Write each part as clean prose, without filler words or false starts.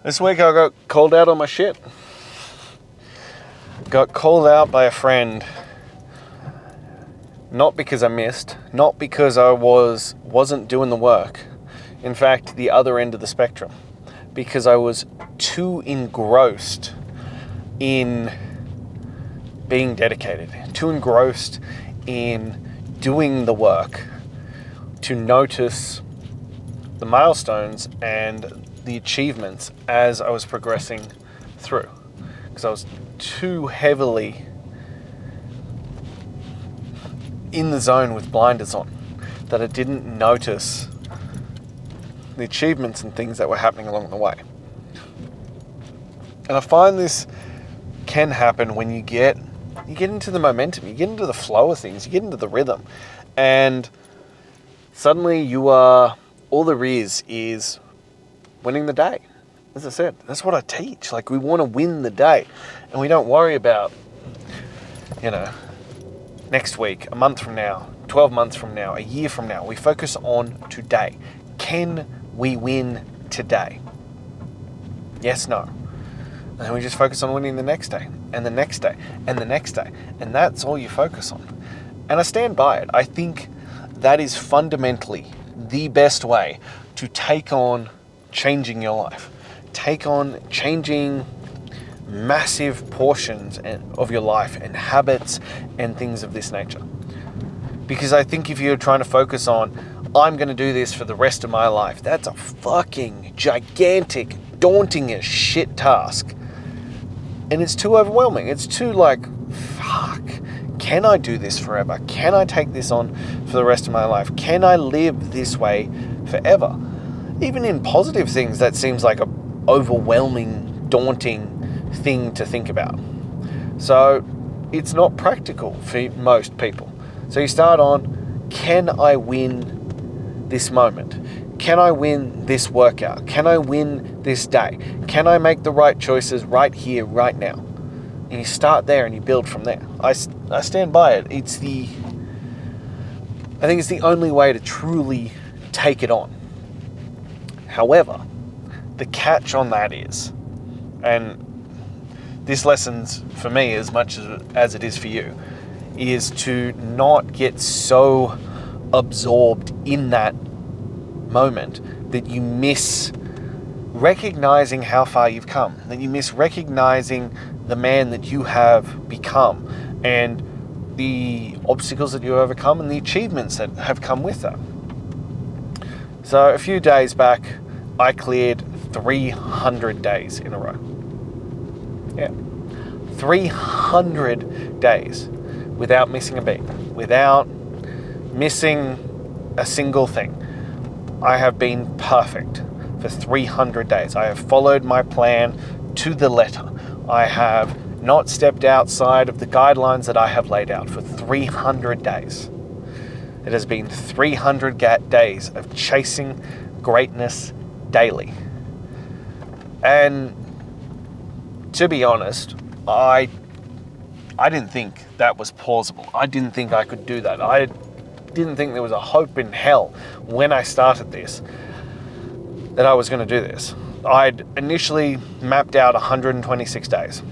This week I got called out on my shit. Got called out by a friend. Not because I missed, not because I wasn't doing the work. In fact, the other end of the spectrum. Because I was too engrossed in being dedicated, too engrossed in doing the work to notice the milestones and the achievements as I was progressing through. Because I was too heavily in the zone with blinders on that I didn't notice the achievements and things that were happening along the way. And I find this can happen when you get into the momentum, you get into the flow of things, you get into the rhythm, and suddenly all there is winning the day. As I said, that's what I teach. Like, we want to win the day, and we don't worry about, next week, a month from now, 12 months from now, a year from now. We focus on today. Can we win today? Yes, no. And then we just focus on winning the next day, and the next day, and the next day. And that's all you focus on. And I stand by it. I think that is fundamentally the best way to take on changing your life. Take on changing massive portions of your life and habits and things of this nature. Because I think if you're trying to focus on, I'm going to do this for the rest of my life, that's a fucking gigantic, daunting as shit task. And it's too overwhelming. It's too fuck, can I do this forever? Can I take this on for the rest of my life? Can I live this way forever? Even in positive things, that seems like a overwhelming, daunting thing to think about. So it's not practical for most people. So you start on, can I win this moment? Can I win this workout? Can I win this day? Can I make the right choices right here, right now? And you start there and you build from there. I stand by it. I think it's the only way to truly take it on. However, the catch on that is, and this lesson's for me as much as it is for you, is to not get so absorbed in that moment that you miss recognizing how far you've come, that you miss recognizing the man that you have become and the obstacles that you overcome and the achievements that have come with that. So a few days back, I cleared 300 days in a row. Yeah. 300 days without missing a beat, without missing a single thing. I have been perfect for 300 days. I have followed my plan to the letter. I have not stepped outside of the guidelines that I have laid out for 300 days. It has been 300 days of chasing greatness daily. And to be honest, I didn't think that was plausible. I didn't think I could do that. I didn't think there was a hope in hell when I started this that I was going to do this. I'd initially mapped out 126 days.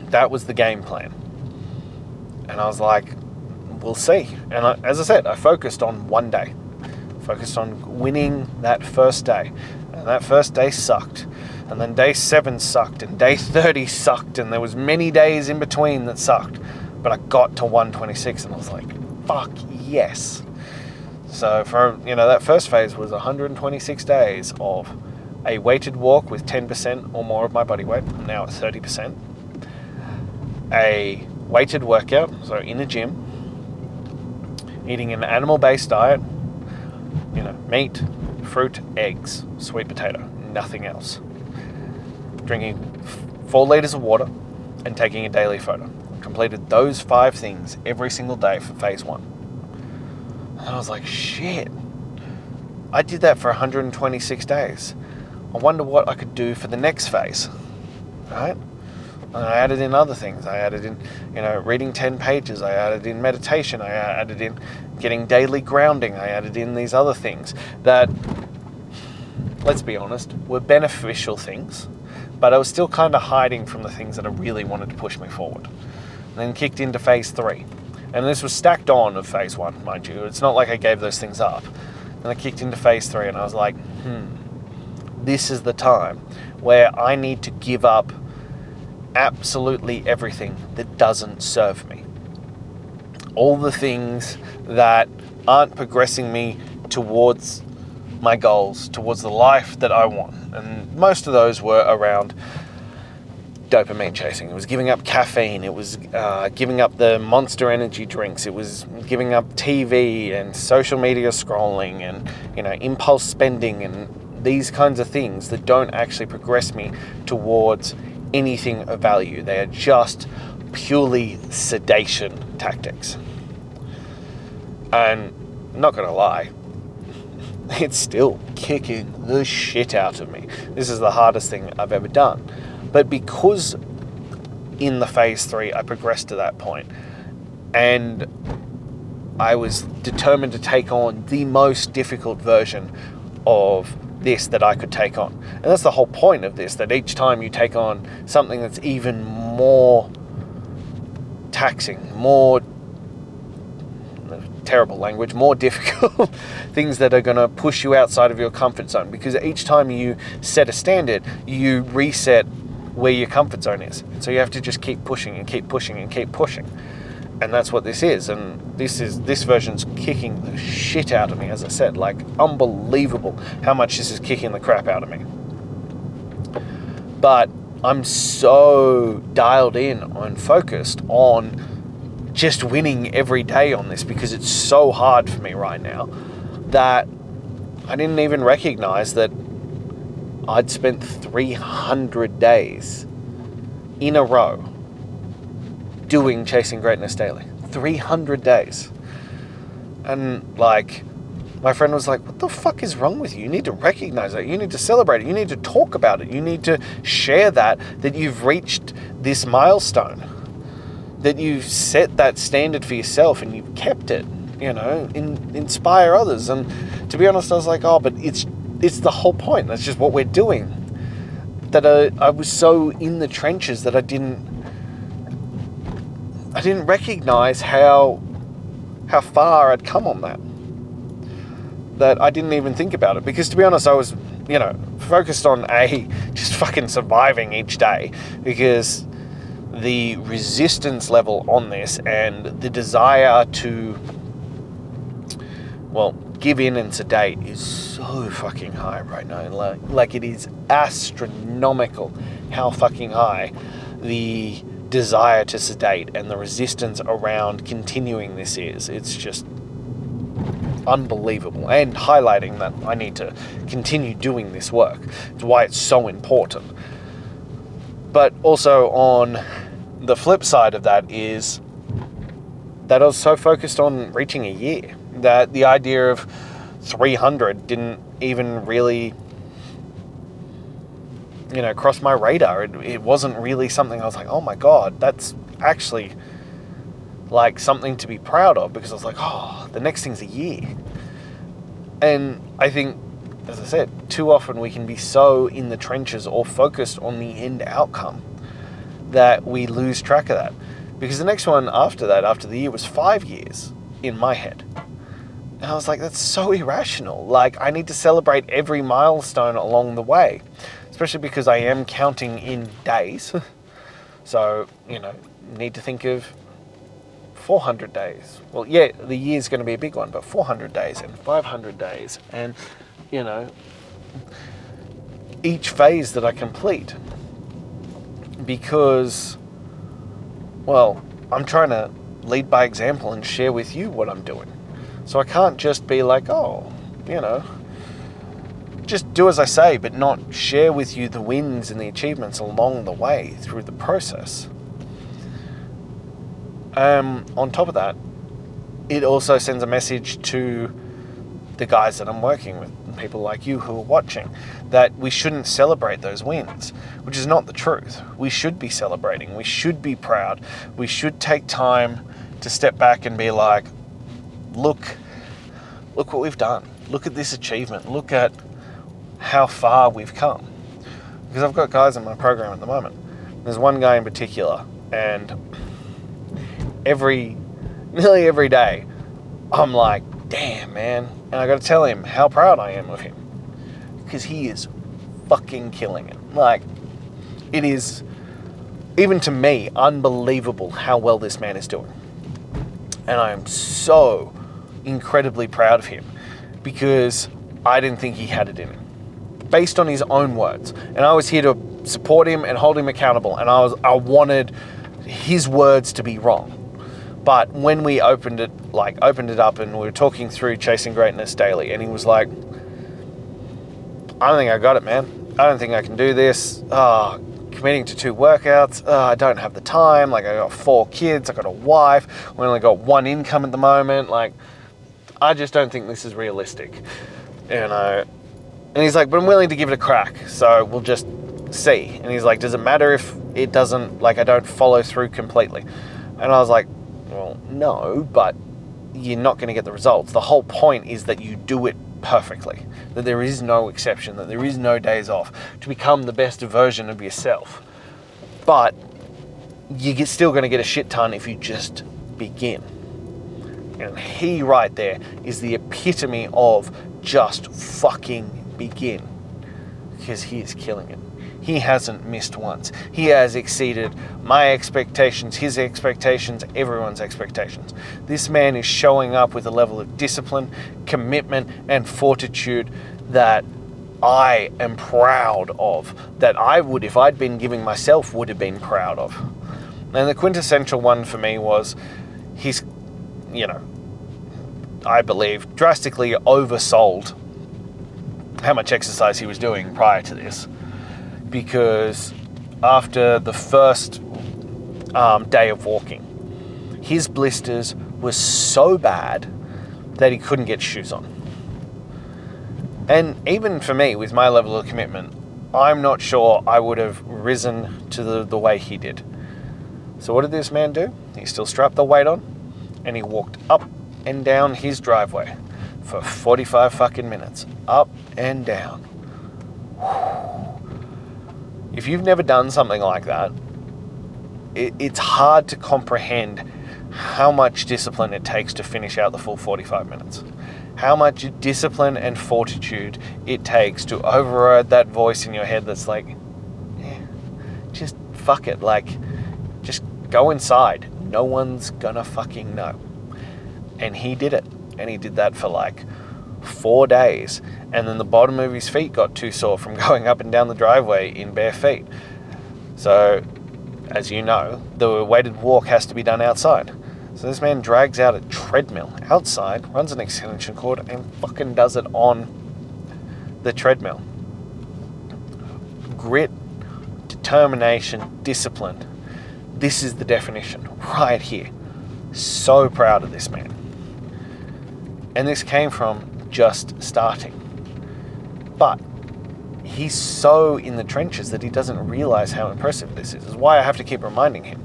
That was the game plan. And I was like, we'll see. And as I said, I focused on one day. Focused on winning that first day. And that first day sucked. And then day 7 sucked. And day 30 sucked. And there was many days in between that sucked. But I got to 126 and I was like, fuck yes. So for, that first phase was 126 days of a weighted walk with 10% or more of my body weight. I'm now at 30%. A weighted workout, so in a gym. Eating an animal-based diet. Meat, fruit, eggs, sweet potato, nothing else. Drinking 4 liters of water and taking a daily photo. Completed those 5 things every single day for phase 1. And I was like, shit. I did that for 126 days. I wonder what I could do for the next phase. Right? And I added in other things. I added in, reading 10 pages. I added in meditation. I added in getting daily grounding. I added in these other things that let's be honest, were beneficial things, but I was still kind of hiding from the things that I really wanted to push me forward. And then kicked into phase 3. And this was stacked on of phase 1, mind you. It's not like I gave those things up. And I kicked into phase 3 and I was like, this is the time where I need to give up absolutely everything that doesn't serve me. All the things that aren't progressing me towards my goals, towards the life that I want. And most of those were around dopamine chasing. It was giving up caffeine. It was giving up the Monster energy drinks. It was giving up TV and social media scrolling and, impulse spending and these kinds of things that don't actually progress me towards anything of value. They are just purely sedation tactics. And I'm not going to lie, it's still kicking the shit out of me. This is the hardest thing I've ever done. But because in the phase 3, I progressed to that point and I was determined to take on the most difficult version of this that I could take on. And that's the whole point of this, that each time you take on something that's even more taxing, more terrible language, more difficult things that are going to push you outside of your comfort zone, because each time you set a standard, you reset where your comfort zone is. So you have to just keep pushing and keep pushing and keep pushing. And that's what this is. And this version's kicking the shit out of me, as I said. Like, unbelievable how much this is kicking the crap out of me. But I'm so dialed in and focused on just winning every day on this, because it's so hard for me right now, that I didn't even recognize that I'd spent 300 days in a row doing Chasing Greatness Daily. 300 days. And my friend was like, what the fuck is wrong with you? You need to recognize that. You need to celebrate it. You need to talk about it. You need to share that you've reached this milestone, that you've set that standard for yourself and you've kept it, inspire others. And to be honest, I was like, but it's the whole point. That's just what we're doing. That I was so in the trenches that I didn't recognize how far I'd come on that I didn't even think about it. Because to be honest, I was, focused on just fucking surviving each day, because the resistance level on this and the desire to, give in and sedate is so fucking high right now. Like it is astronomical how fucking high the desire to sedate and the resistance around continuing this is. It's just unbelievable, and highlighting that I need to continue doing this work. It's why it's so important. But also on the flip side of that is that I was so focused on reaching a year that the idea of 300 didn't even really, cross my radar. It wasn't really something I was like, oh my God, that's actually like something to be proud of, because I was like, the next thing's a year. And I think, as I said, too often we can be so in the trenches or focused on the end outcome that we lose track of that. Because the next one after that, after the year, was 5 years in my head. And I was like, that's so irrational. Like, I need to celebrate every milestone along the way, especially because I am counting in days. So, need to think of 400 days. Well, yeah, the year's going to be a big one, but 400 days and 500 days and, each phase that I complete. Because, I'm trying to lead by example and share with you what I'm doing. So I can't just be like, just do as I say, but not share with you the wins and the achievements along the way through the process. On top of that, it also sends a message to the guys that I'm working with, and people like you who are watching, that we shouldn't celebrate those wins, which is not the truth. We should be celebrating. We should be proud. We should take time to step back and be like, look what we've done. Look at this achievement. Look at how far we've come. Because I've got guys in my program at the moment. There's one guy in particular, and nearly every day, I'm like, damn, man. And I got to tell him how proud I am of him. Because he is fucking killing it. Like, it is, even to me, unbelievable how well this man is doing. And I am so incredibly proud of him because I didn't think he had it in him, based on his own words. And I was here to support him and hold him accountable. And I wanted his words to be wrong. But when we opened it up and we were talking through Chasing Greatness Daily, and he was like, I don't think I got it, man. I don't think I can do this. Committing to 2 workouts. I don't have the time. Like, I got 4 kids. I got a wife. We only got 1 income at the moment. Like, I just don't think this is realistic. And he's like, but I'm willing to give it a crack. So we'll just see. And he's like, does it matter if it doesn't, like, I don't follow through completely? And I was like, well, no, but you're not going to get the results. The whole point is that you do it perfectly, that there is no exception, that there is no days off, to become the best version of yourself. But you're still going to get a shit ton if you just begin. And he right there is the epitome of just fucking begin, because he is killing it. He hasn't missed once. He has exceeded my expectations, his expectations, everyone's expectations. This man is showing up with a level of discipline, commitment, and fortitude that I am proud of, that I would, if I'd been giving myself, would have been proud of. And the quintessential one for me was he's, I believe, drastically oversold how much exercise he was doing prior to this. Because after the first day of walking, his blisters were so bad that he couldn't get shoes on. And even for me, with my level of commitment, I'm not sure I would have risen to the way he did. So what did this man do? He still strapped the weight on, and he walked up and down his driveway for 45 fucking minutes. Up and down. If you've never done something like that, it's hard to comprehend how much discipline it takes to finish out the full 45 minutes. How much discipline and fortitude it takes to override that voice in your head that's like, just fuck it. Like, just go inside. No one's gonna fucking know. And he did it. And he did that for like 4 days. And then the bottom of his feet got too sore from going up and down the driveway in bare feet. So, as you know, the weighted walk has to be done outside. So this man drags out a treadmill outside, runs an extension cord, and fucking does it on the treadmill. Grit, determination, discipline. This is the definition right here. So proud of this man. And this came from just starting. But he's so in the trenches that he doesn't realize how impressive this is. It's why I have to keep reminding him.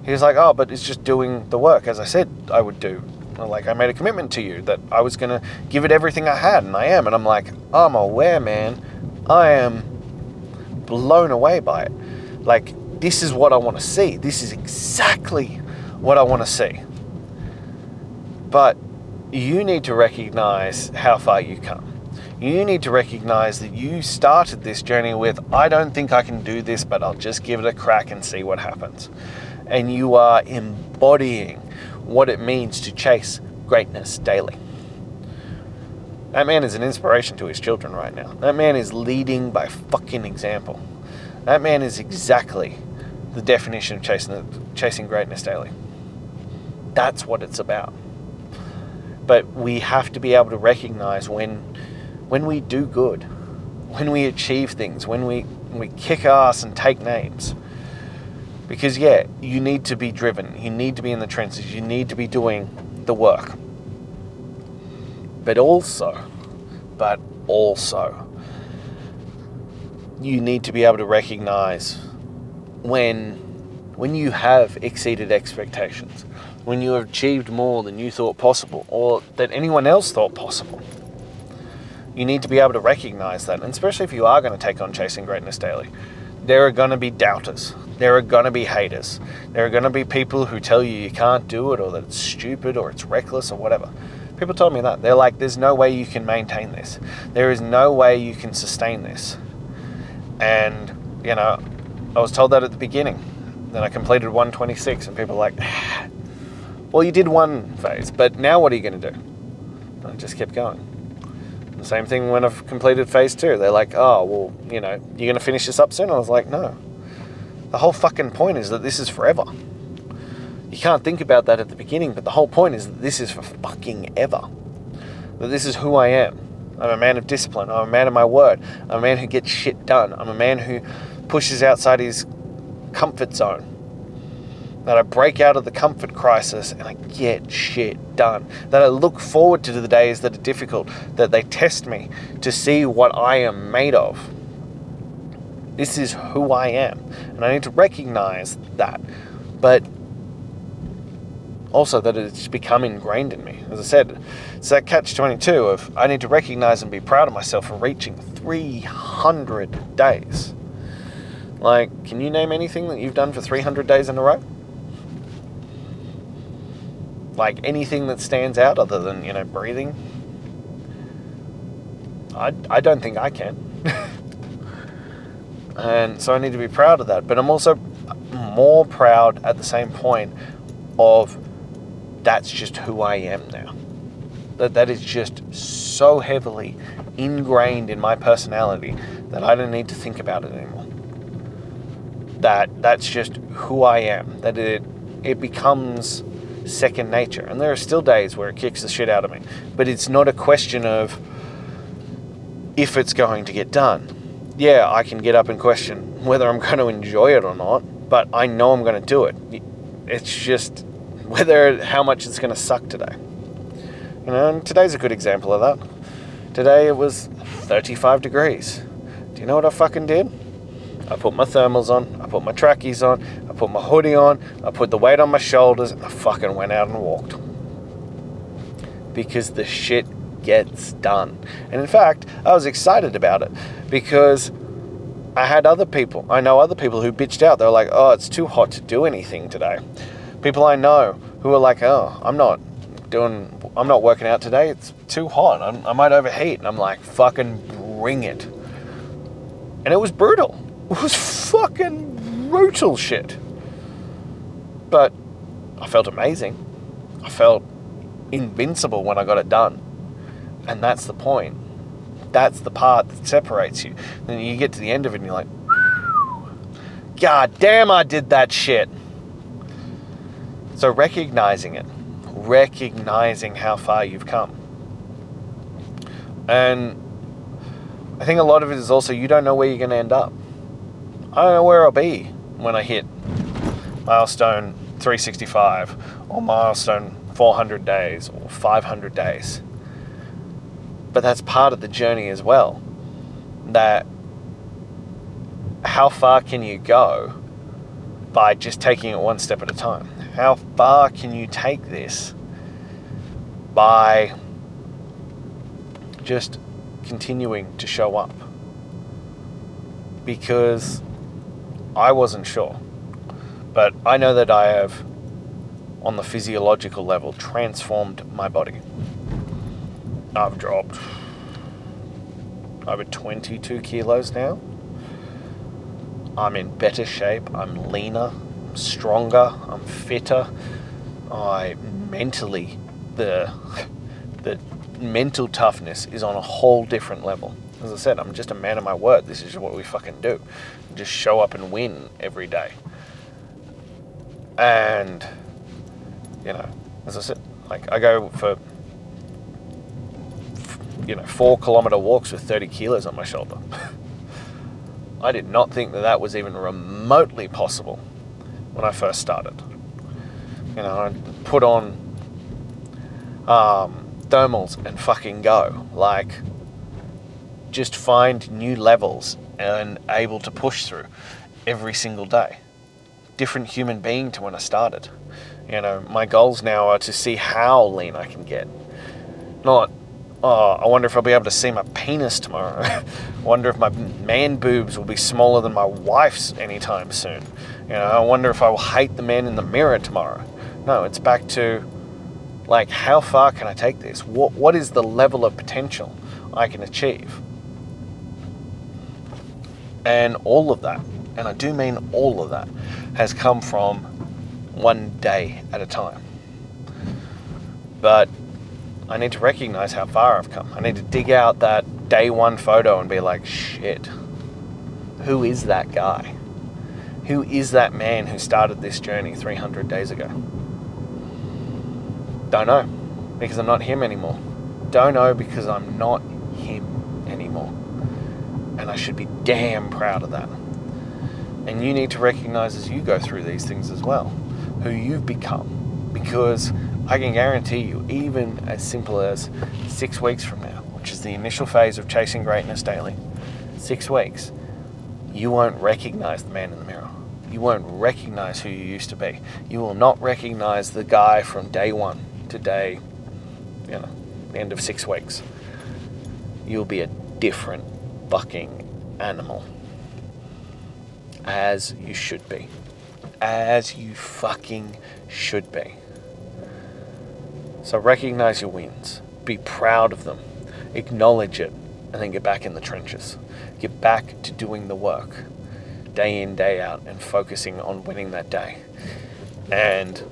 He's like, oh, but it's just doing the work, as I said I would do. Like, I made a commitment to you that I was going to give it everything I had, and I am. And I'm like, I'm aware, man. I am blown away by it. Like, this is what I want to see. This is exactly what I want to see. But you need to recognize how far you come. You need to recognize that you started this journey with, I don't think I can do this, but I'll just give it a crack and see what happens. And you are embodying what it means to chase greatness daily. That man is an inspiration to his children right now. That man is leading by fucking example. That man is exactly the definition of chasing greatness daily. That's what it's about. But we have to be able to recognize when we do good, when we achieve things, when we kick ass and take names. Because you need to be driven, you need to be in the trenches, you need to be doing the work. But also, you need to be able to recognize when you have exceeded expectations, when you have achieved more than you thought possible, or that anyone else thought possible. You need to be able to recognize that. And especially if you are going to take on Chasing Greatness Daily, there are going to be doubters. There are going to be haters. There are going to be people who tell you can't do it, or that it's stupid, or it's reckless, or whatever. People told me that. They're like, there's no way you can maintain this. There is no way you can sustain this. And, you know, I was told that at the beginning. Then I completed 126, and people were like, well, you did one phase, but now what are you going to do? And I just kept going. The same thing when I've completed phase 2. They're like, oh, well, you know, you're going to finish this up soon? I was like, no. The whole fucking point is that this is forever. You can't think about that at the beginning, but the whole point is that this is for fucking ever. That this is who I am. I'm a man of discipline. I'm a man of my word. I'm a man who gets shit done. I'm a man who pushes outside his comfort zone. That I break out of the comfort crisis and I get shit done. That I look forward to the days that are difficult, that they test me to see what I am made of. This is who I am. And I need to recognize that. But also that it's become ingrained in me. As I said, it's that catch-22 of I need to recognize and be proud of myself for reaching 300 days. Like, can you name anything that you've done for 300 days in a row? Like, anything that stands out other than, you know, breathing? I don't think I can. And so I need to be proud of that. But I'm also more proud at the same point of that's just who I am now. That is just so heavily ingrained in my personality that I don't need to think about it anymore. That's just who I am. That it becomes second nature. And there are still days where it kicks the shit out of me. But it's not a question of if it's going to get done. Yeah, I can get up and question whether I'm going to enjoy it or not, but I know I'm going to do it. It's just how much it's going to suck today. You know, and today's a good example of that. Today it was 35 degrees. Do you know what I fucking did? I put my thermals on, I put my trackies on, I put my hoodie on, I put the weight on my shoulders, and I fucking went out and walked. Because the shit gets done. And in fact, I was excited about it because I know other people who bitched out. They were like, oh, it's too hot to do anything today. People I know who are like, oh, I'm not working out today. It's too hot. I might overheat. And I'm like, fucking bring it. And it was brutal. It was fucking brutal shit. But I felt amazing. I felt invincible when I got it done. And that's the point. That's the part that separates you. Then you get to the end of it and you're like, God damn, I did that shit. So recognizing it, recognizing how far you've come. And I think a lot of it is also you don't know where you're going to end up. I don't know where I'll be when I hit milestone 365 or milestone 400 days or 500 days. But that's part of the journey as well. That how far can you go by just taking it one step at a time? How far can you take this by just continuing to show up? Because I wasn't sure. But I know that I have, on the physiological level, transformed my body. I've dropped over 22 kilos now. I'm in better shape. I'm leaner, I'm stronger, I'm fitter. The mental toughness is on a whole different level. As I said, I'm just a man of my word. This is what we fucking do. Just show up and win every day. And, you know, as I said, like I go for 4-kilometer walks with 30 kilos on my shoulder. I did not think that was even remotely possible when I first started. You know, I put on thermals and fucking go. Like, just find new levels and able to push through every single day. Different human being to when I started. You know, my goals now are to see how lean I can get. Not Oh, I wonder if I'll be able to see my penis tomorrow. I wonder if my man boobs will be smaller than my wife's anytime soon. I wonder if I will hate the man in the mirror tomorrow. No, it's back to, like, how far can I take this? What is the level of potential I can achieve? And all of that, and I do mean all of that, has come from one day at a time. But I need to recognize how far I've come. I need to dig out that day one photo and be like, shit, who is that guy? Who is that man who started this journey 300 days ago? Don't know, because I'm not him anymore. Don't know because I'm not him anymore. And I should be damn proud of that. And you need to recognize as you go through these things as well, who you've become. Because I can guarantee you, even as simple as 6 weeks from now, which is the initial phase of chasing greatness daily, 6 weeks, you won't recognize the man in the mirror. You won't recognize who you used to be. You will not recognize the guy from day one to day, the end of 6 weeks. You'll be a different fucking animal. As you should be. As you fucking should be. So recognize your wins. Be proud of them. Acknowledge it. And then get back in the trenches. Get back to doing the work. Day in, day out. And focusing on winning that day. And,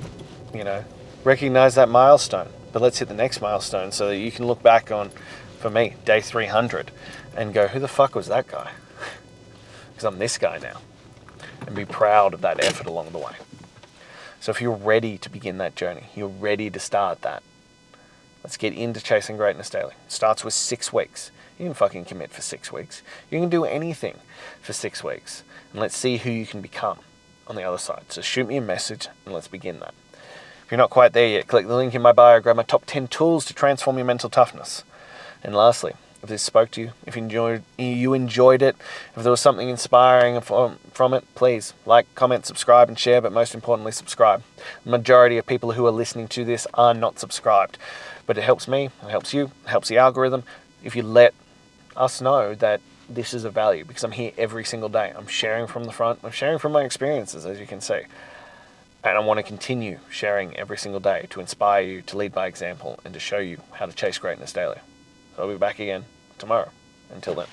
recognize that milestone. But let's hit the next milestone so that you can look back on, for me, day 300. And go, who the fuck was that guy? Because I'm this guy now. And be proud of that effort along the way. So if you're ready to begin that journey, you're ready to start that, let's get into Chasing Greatness Daily. It starts with 6 weeks. You can fucking commit for 6 weeks. You can do anything for 6 weeks. And let's see who you can become on the other side. So shoot me a message and let's begin that. If you're not quite there yet, click the link in my bio, grab my top 10 tools to transform your mental toughness. And lastly, if this spoke to you, if you enjoyed it, if there was something inspiring from it, please like, comment, subscribe, and share, but most importantly, subscribe. The majority of people who are listening to this are not subscribed, but it helps me, it helps you, it helps the algorithm if you let us know that this is of value, because I'm here every single day. I'm sharing from the front, I'm sharing from my experiences, as you can see. And I want to continue sharing every single day to inspire you, to lead by example, and to show you how to chase greatness daily. So I'll be back again tomorrow. Until then.